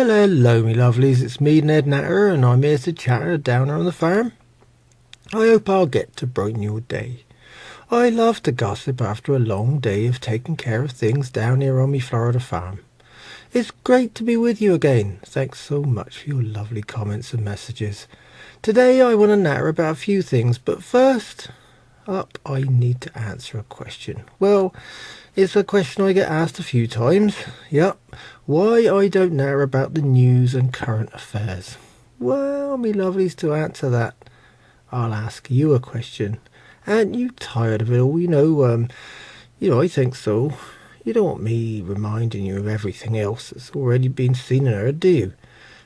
Well, hello me lovelies, it's me Ned Natter and I'm here to chat a downer on the farm. I hope I'll get to brighten your day. I love to gossip after a long day of taking care of things down here on me Florida farm. It's great to be with you again. Thanks so much for your lovely comments and messages. Today I want to natter about a few things, but first up I need to answer a question. Well, it's a question I get asked a few times. Yep, why I don't natter about the news and current affairs. Well, me lovelies, to answer that, I'll ask you a question. Aren't you tired of it all? I think so. You don't want me reminding you of everything else that's already been seen and heard, do you?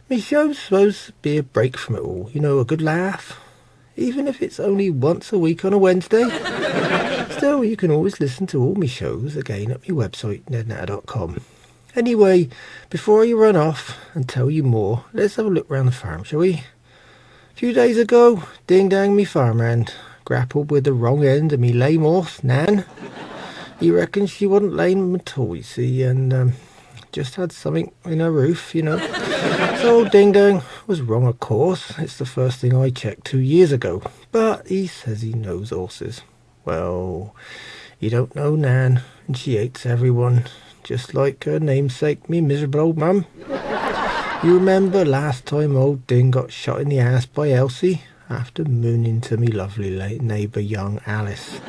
Me show's supposed to be a break from it all. A good laugh. Even if it's only once a week on a Wednesday. Still, you can always listen to all me shows again at my website, nednatter.com. Anyway, before I run off and tell you more, let's have a look round the farm, shall we? A few days ago, Ding Dang, me farmhand, grappled with the wrong end of me lame horse, Nan. He reckoned she wasn't lame at all, you see, and just had something in her roof, So old Ding Dang was wrong, of course. It's the first thing I checked 2 years ago. But he says he knows horses. Well, you don't know Nan, and she hates everyone, just like her namesake, me miserable old mum. You remember last time old Ding got shot in the ass by Elsie after mooning to me lovely late neighbour young Alice?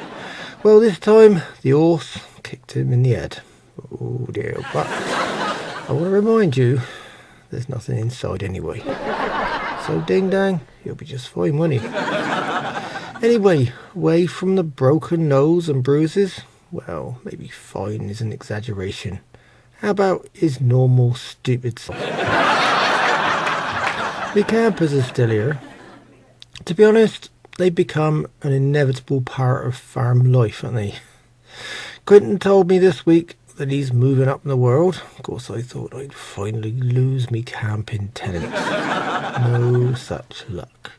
Well, this time the horse kicked him in the head. Oh dear, but I want to remind you, there's nothing inside anyway. So Ding Dang, he'll be just fine, won't he? Anyway, away from the broken nose and bruises, well, maybe fine is an exaggeration. How about his normal stupid self? The campers are still here. To be honest, they've become an inevitable part of farm life, haven't they? Quentin told me this week that he's moving up in the world. Of course, I thought I'd finally lose me camping tenants. No such luck.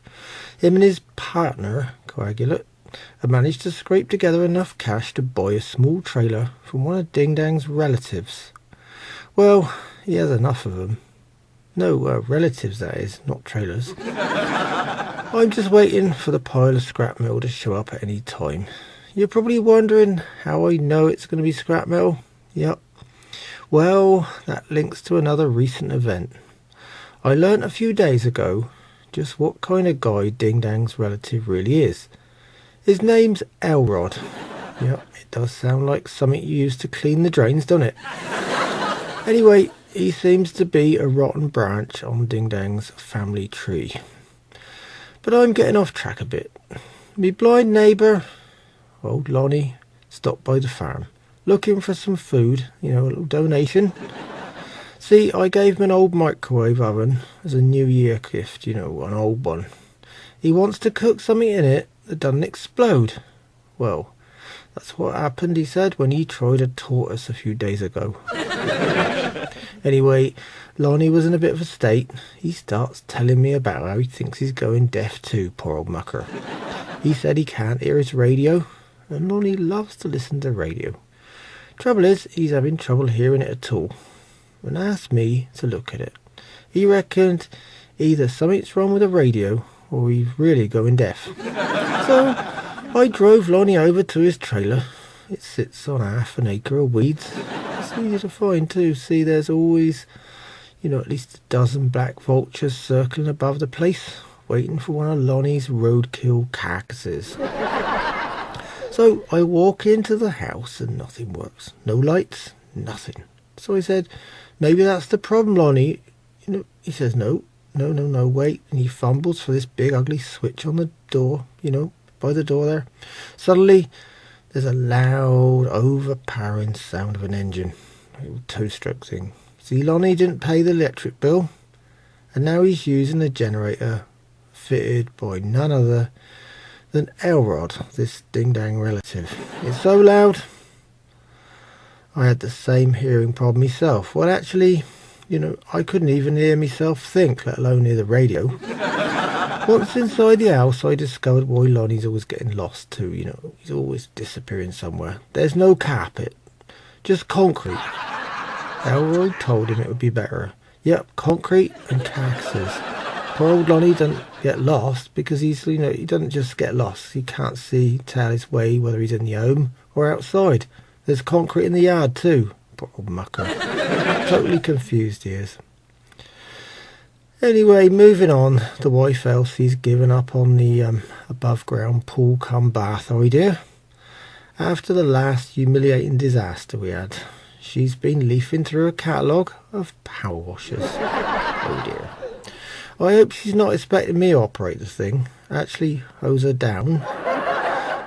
Him and his partner, Coagulate, have managed to scrape together enough cash to buy a small trailer from one of Ding Dang's relatives. Well, he has enough of them. No, relatives that is, not trailers. I'm just waiting for the pile of scrap metal to show up at any time. You're probably wondering how I know it's going to be scrap metal. Yep. Well, that links to another recent event. I learnt a few days ago just what kind of guy Ding Dang's relative really is. His name's Elrod. Yep, it does sound like something you use to clean the drains, doesn't it? Anyway, he seems to be a rotten branch on Ding Dang's family tree. But I'm getting off track a bit. Me blind neighbour, old Lonnie, stopped by the farm, looking for some food, a little donation. See, I gave him an old microwave oven as a New Year gift, an old one. He wants to cook something in it that doesn't explode. Well, that's what happened, he said, when he tried a tortoise a few days ago. Anyway, Lonnie was in a bit of a state. He starts telling me about how he thinks he's going deaf too, poor old mucker. He said he can't hear his radio, and Lonnie loves to listen to radio. Trouble is, he's having trouble hearing it at all, and asked me to look at it. He reckoned either something's wrong with the radio or he's really going deaf. So I drove Lonnie over to his trailer. It sits on half an acre of weeds. It's easy to find too. See, there's always, at least a dozen black vultures circling above the place, waiting for one of Lonnie's roadkill carcasses. So I walk into the house and nothing works. No lights, nothing. So I said, maybe that's the problem, Lonnie. He says, no, wait. And he fumbles for this big ugly switch on the door, by the door there. Suddenly, there's a loud, overpowering sound of an engine. A little two-stroke thing. See, Lonnie didn't pay the electric bill, and now he's using a generator fitted by none other than Elrod, this Ding Dang relative. It's so loud, I had the same hearing problem myself. Well, actually, I couldn't even hear myself think, let alone hear the radio. Once inside the house, I discovered why Lonnie's always getting lost too, He's always disappearing somewhere. There's no carpet, just concrete. Elroy told him it would be better Yep, concrete and cactuses. Poor old Lonnie doesn't get lost because he doesn't just get lost. He can't tell his way whether he's in the home or outside. There's concrete in the yard too. Poor old mucker. Totally confused he is. Anyway, moving on. The wife Elsie's given up on the above ground pool come bath idea. After the last humiliating disaster we had, she's been leafing through a catalogue of power washers. Oh dear. I hope she's not expecting me to operate the thing. Actually hose her down.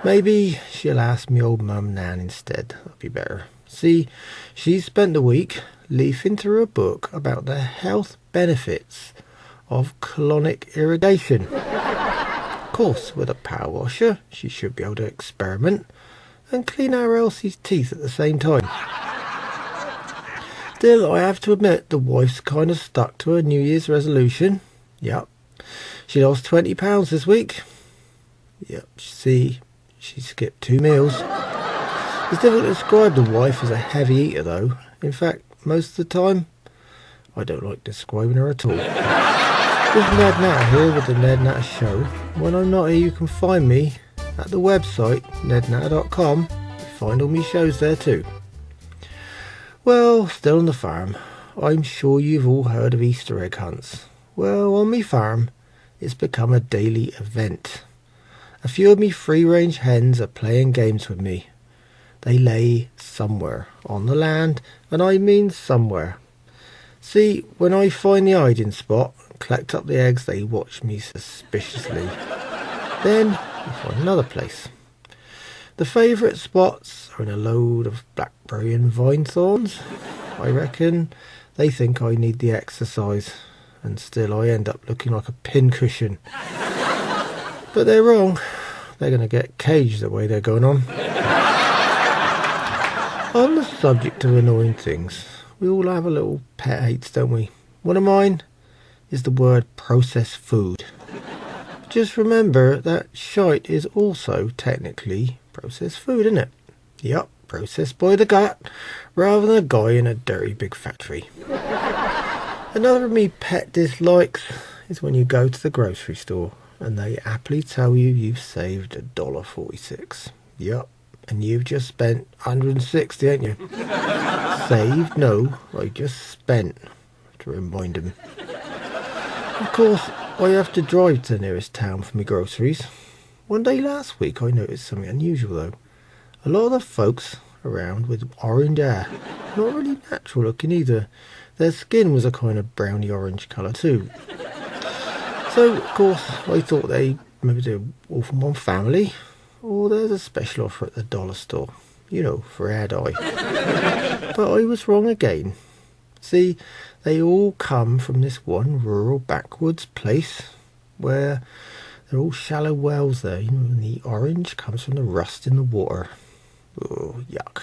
Maybe she'll ask me old mum Nan instead. That'd be better. See, she's spent the week leafing through a book about the health benefits of colonic irrigation. Of course, with a power washer, she should be able to experiment and clean our Elsie's teeth at the same time. Still, I have to admit, the wife's kind of stuck to her New Year's resolution. Yep. She lost 20 pounds this week. Yep, see, she skipped 2 meals. It's difficult to describe the wife as a heavy eater though. In fact, most of the time, I don't like describing her at all. This is Ned Natter here with the Ned Natter Show. When I'm not here, you can find me at the website nednatter.com. You find all my shows there too. Well, still on the farm. I'm sure you've all heard of Easter egg hunts. Well, on me farm, it's become a daily event. A few of me free-range hens are playing games with me. They lay somewhere on the land, and I mean somewhere. See, when I find the hiding spot and collect up the eggs, they watch me suspiciously. Then we find another place. The favourite spots are in a load of blackberry and vine thorns. I reckon they think I need the exercise, and still I end up looking like a pincushion. But they're wrong. They're going to get caged the way they're going on. On the subject of annoying things, we all have a little pet hates, don't we? One of mine is the word processed food. Just remember that shite is also technically processed food, isn't it? Yup, processed by the gut rather than a guy in a dirty big factory. Another of me pet dislikes is when you go to the grocery store and they happily tell you you've saved $1.46. Yup, and you've just spent 160, ain't you? Saved? No, I just spent, to remind them. Of course, I have to drive to the nearest town for my groceries. One day last week I noticed something unusual though. A lot of the folks around with orange hair, not really natural looking either. Their skin was a kind of browny orange colour too. So of course I thought maybe they're all from one family, or there's a special offer at the dollar store, for hair dye. But I was wrong again. See, they all come from this one rural backwoods place where they're all shallow wells there, and the orange comes from the rust in the water. Oh, yuck.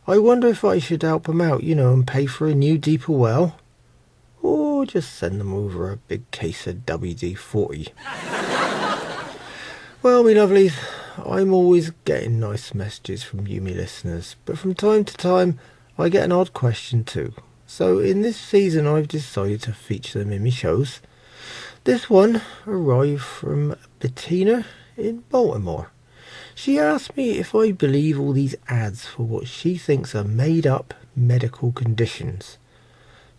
I wonder if I should help them out, and pay for a new deeper well, or just send them over a big case of WD-40. Well, me lovelies, I'm always getting nice messages from you, me listeners, but from time to time I get an odd question too. So in this season I've decided to feature them in my shows. This one arrived from Bettina in Baltimore. She asked me if I believe all these ads for what she thinks are made up medical conditions.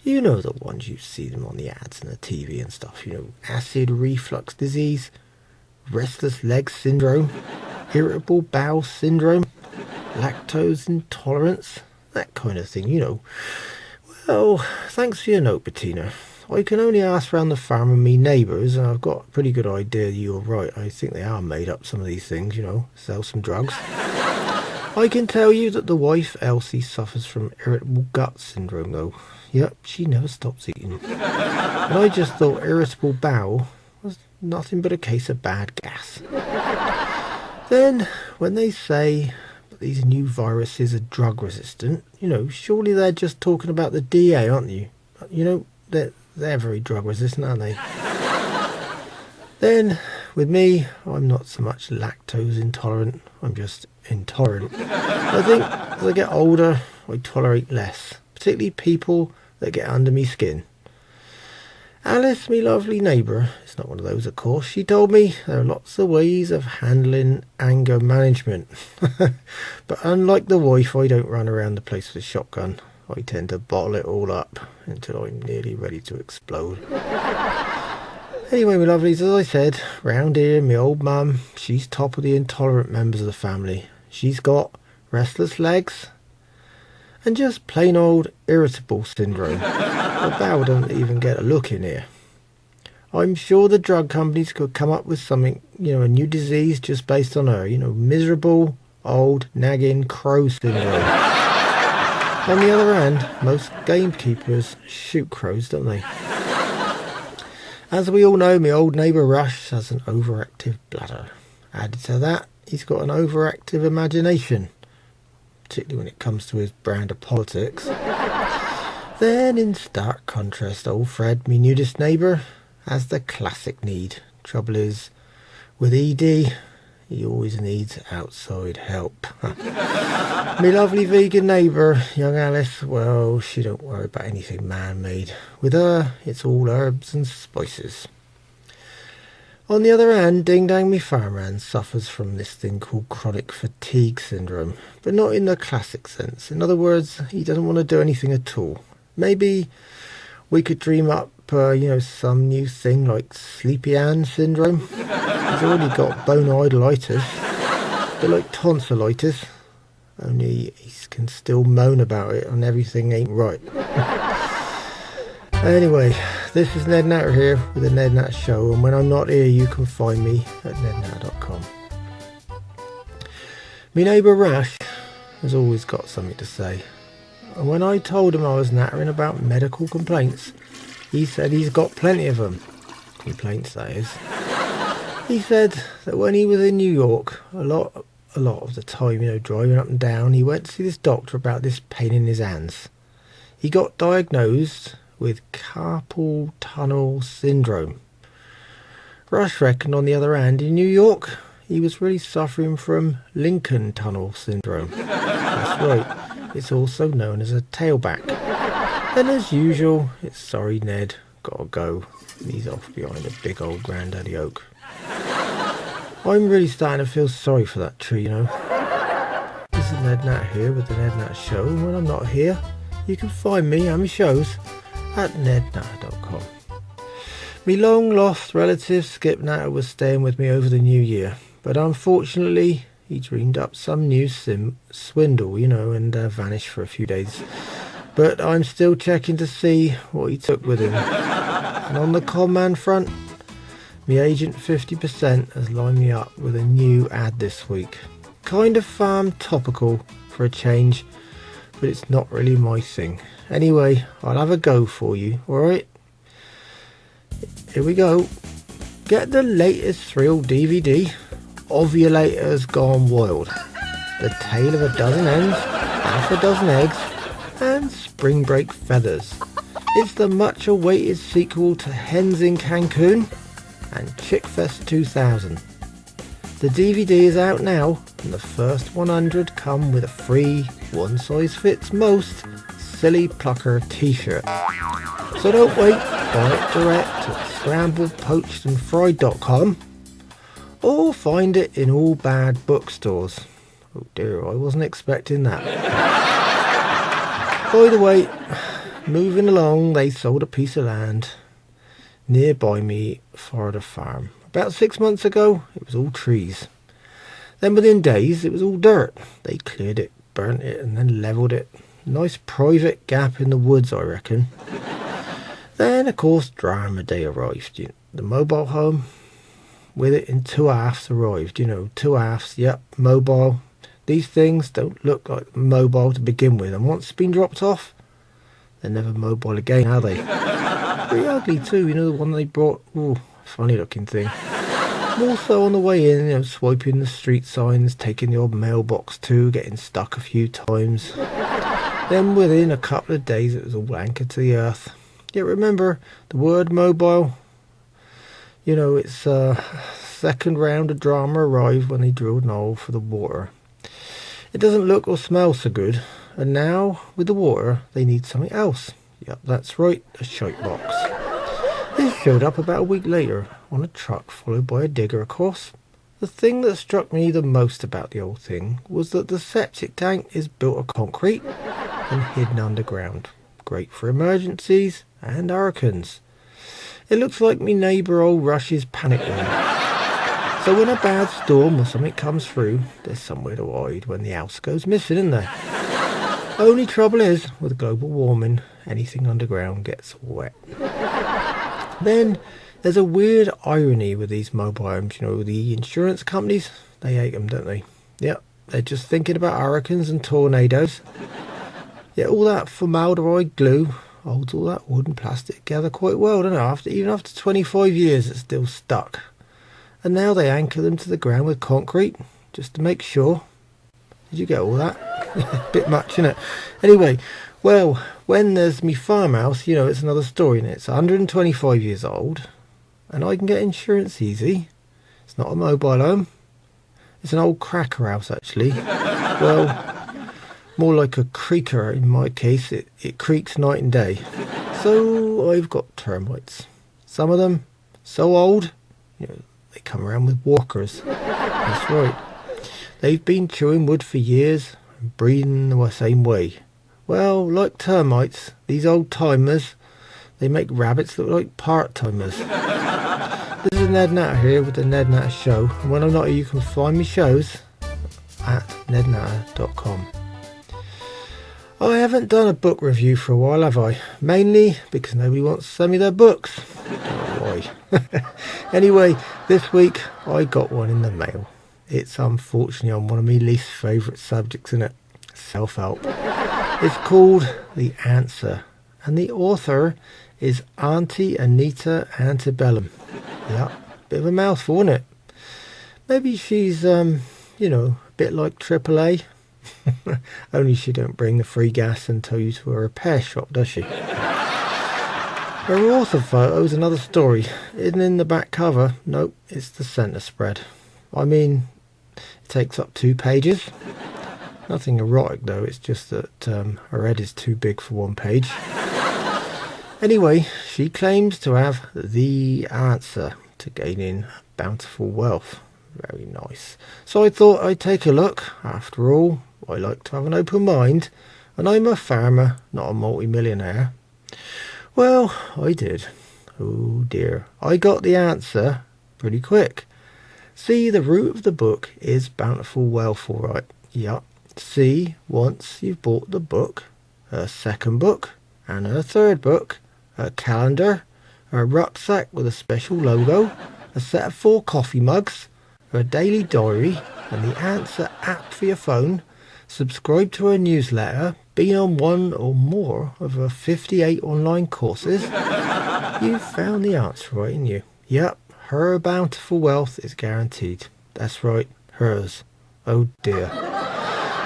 You know the ones you see them on the ads and the TV and stuff, acid reflux disease, restless leg syndrome, irritable bowel syndrome, lactose intolerance, that kind of thing, Well, thanks for your note, Bettina. I can only ask round the farm and me neighbours, and I've got a pretty good idea you're right. I think they are made up, some of these things, sell some drugs. I can tell you that the wife, Elsie, suffers from irritable gut syndrome, though. Yep, she never stops eating. And I just thought irritable bowel was nothing but a case of bad gas. Then, when they say that these new viruses are drug resistant, surely they're just talking about the DA, aren't you? They're very drug resistant, aren't they? Then, with me, I'm not so much lactose intolerant, I'm just intolerant. I think as I get older, I tolerate less, particularly people that get under me skin. Alice, me lovely neighbour, it's not one of those of course, she told me there are lots of ways of handling anger management. But unlike the wife, I don't run around the place with a shotgun. I tend to bottle it all up until I'm nearly ready to explode. Anyway, my lovelies, as I said, round here, my old mum, she's top of the intolerant members of the family. She's got restless legs and just plain old irritable syndrome. The bowel doesn't even get a look in here. I'm sure the drug companies could come up with something, a new disease just based on her, miserable, old, nagging crow syndrome. On the other hand, most gamekeepers shoot crows, don't they? As we all know, my old neighbour Rush has an overactive bladder. Added to that, he's got an overactive imagination, particularly when it comes to his brand of politics. Then, in stark contrast, old Fred, me nudist neighbour, has the classic need. Trouble is, with ED, he always needs outside help. Me lovely vegan neighbour, young Alice, well, she don't worry about anything man-made. With her, it's all herbs and spices. On the other hand, Ding Dang me farmhand suffers from this thing called chronic fatigue syndrome, but not in the classic sense. In other words, he doesn't want to do anything at all. Maybe we could dream up, some new thing like Sleepy Ann syndrome. He's already got bone-idolitis, a bit like tonsillitis, only he can still moan about it and everything ain't right. Anyway, this is Ned Natter here with the Ned Natter Show, and when I'm not here you can find me at nednatter.com. Me neighbour Rash has always got something to say, and when I told him I was nattering about medical complaints, he said he's got plenty of them. Complaints, that is. He said that when he was in New York, a lot of the time, driving up and down, he went to see this doctor about this pain in his hands. He got diagnosed with carpal tunnel syndrome. Rush reckoned, on the other hand, in New York, he was really suffering from Lincoln tunnel syndrome. That's right, it's also known as a tailback. Then, as usual, it's sorry Ned, gotta go. He's off behind a big old granddaddy oak. I'm really starting to feel sorry for that tree, This is Ned Natter here with the Ned Natter Show, and when I'm not here, you can find me and my shows at nednatter.com. Me long-lost relative Skip Natter was staying with me over the new year, but unfortunately, he dreamed up some new swindle, and vanished for a few days. But I'm still checking to see what he took with him. And on the con-man front, my agent 50% has lined me up with a new ad this week. Kind of farm topical for a change, but it's not really my thing. Anyway, I'll have a go for you, alright? Here we go. Get the latest thrill DVD, Ovulators Gone Wild. The tale of a dozen hens, half a dozen eggs, and spring break feathers. It's the much awaited sequel to Hens in Cancun and Chickfest 2000. The DVD is out now, and the first 100 come with a free, one-size-fits-most silly plucker t-shirt. So don't wait, buy it direct at scrambledpoachedandfried.com or find it in all bad bookstores. Oh dear, I wasn't expecting that. By the way, moving along, they sold a piece of land nearby me for the farm. About 6 months ago, it was all trees. Then within days, it was all dirt. They cleared it, burnt it, and then levelled it. Nice private gap in the woods, I reckon. Then, of course, Drama Day arrived. The mobile home with it in 2 halves arrived. 2 halves, yep, mobile. These things don't look like mobile to begin with, and once it's been dropped off, they're never mobile again, are they? Pretty ugly too, the one they brought. Ooh, funny looking thing. More so on the way in, swiping the street signs, taking the odd mailbox too, getting stuck a few times. Then within a couple of days, it was all anchored to the earth. Yet remember, the word mobile, it's second round of drama arrived when they drilled an hole for the water. It doesn't look or smell so good, and now, with the water, they need something else. Yep, that's right, a shite box. This showed up about a week later on a truck followed by a digger, of course. The thing that struck me the most about the old thing was that the septic tank is built of concrete and hidden underground. Great for emergencies and hurricanes. It looks like me neighbour old Rush's panic room. So when a bad storm or something comes through, there's somewhere to hide when the house goes missing, isn't there? Only trouble is, with global warming, anything underground gets wet. Then there's a weird irony with these mobile homes. You know, the insurance companies, they hate them, don't they? Yep, they're just thinking about hurricanes and tornadoes. Yet all that formaldehyde glue holds all that wood and plastic together quite well, don't it? Even after 25 years, it's still stuck. And now they anchor them to the ground with concrete, just to make sure. Did you get all that? Bit much, innit? Anyway, well, when there's me farmhouse, you know, it's another story, and it's 125 years old, and I can get insurance easy. It's not a mobile home. It's an old cracker house, actually. Well, more like a creaker in my case. It creaks night and day. So I've got termites. Some of them so old, you know, they come around with walkers. That's right. They've been chewing wood for years and breathing the same way. Well, like termites, these old timers, they make rabbits look like part-timers. This is Ned Natter here with the Ned Natter Show, and when I'm not here you can find me shows at nednatter.com. I haven't done a book review for a while, have I? Mainly because nobody wants to send me their books. Don't know why. Anyway, this week I got one in the mail. It's unfortunately on one of my least favourite subjects, isn't it? Self-help. It's called The Answer, and the author is Auntie Anita Antebellum. Yeah, bit of a mouthful, isn't it? Maybe she's, you know, a bit like AAA. Only she don't bring the free gas and tow you to a repair shop, does she? Her author photo is another story. Isn't in the back cover. Nope, it's the centre spread. I mean, it takes up 2 pages. Nothing erotic though, it's just that her head is too big for 1 page. Anyway, she claims to have the answer to gaining bountiful wealth. Very nice. So I thought I'd take a look. After all, I like to have an open mind, and I'm a farmer, not a multi-millionaire. Well, I did. Oh dear. I got the answer pretty quick. See, the root of the book is bountiful wealth, all right. Yup. See, once you've bought the book, her second book, and her third book, her calendar, her rucksack with a special logo, a set of 4 coffee mugs, her daily diary, and the Answer app for your phone, subscribe to her newsletter, be on one or more of her 58 online courses, you've found the answer, right, in you. Yep, her bountiful wealth is guaranteed. That's right, hers. Oh dear.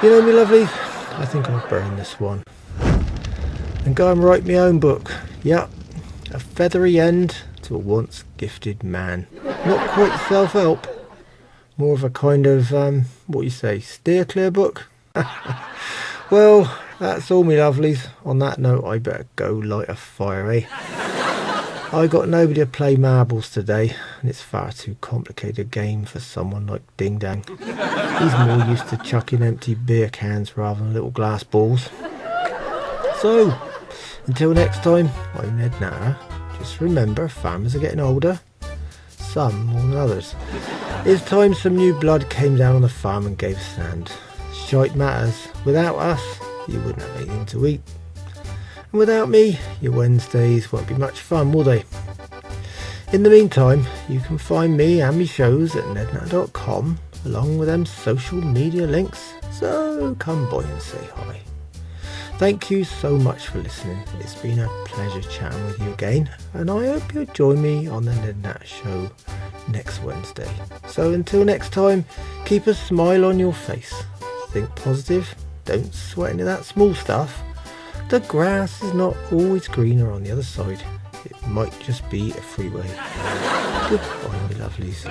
You know me lovelies, I think I'll burn this one and go and write my own book. Yep, a feathery end to a once gifted man. Not quite self-help, more of a kind of, what you say, steer clear book? Well, that's all me lovelies. On that note, I better go light a fire, eh? I got nobody to play marbles today, and it's far too complicated a game for someone like Ding Dang. He's more used to chucking empty beer cans rather than little glass balls. So, until next time, I'm Ned Natter. Just remember, farmers are getting older, some more than others. It's time some new blood came down on the farm and gave a stand. Shite matters. Without us, you wouldn't have anything to eat. And without me, your Wednesdays won't be much fun, will they? In the meantime, you can find me and my shows at nednatter.com, along with them social media links, so come by and say hi. Thank you so much for listening. It's been a pleasure chatting with you again, and I hope you'll join me on the Ned Natter Show next Wednesday. So until next time, keep a smile on your face. Think positive, don't sweat into that small stuff. The grass is not always greener on the other side. It might just be a freeway. Goodbye, my lovelies.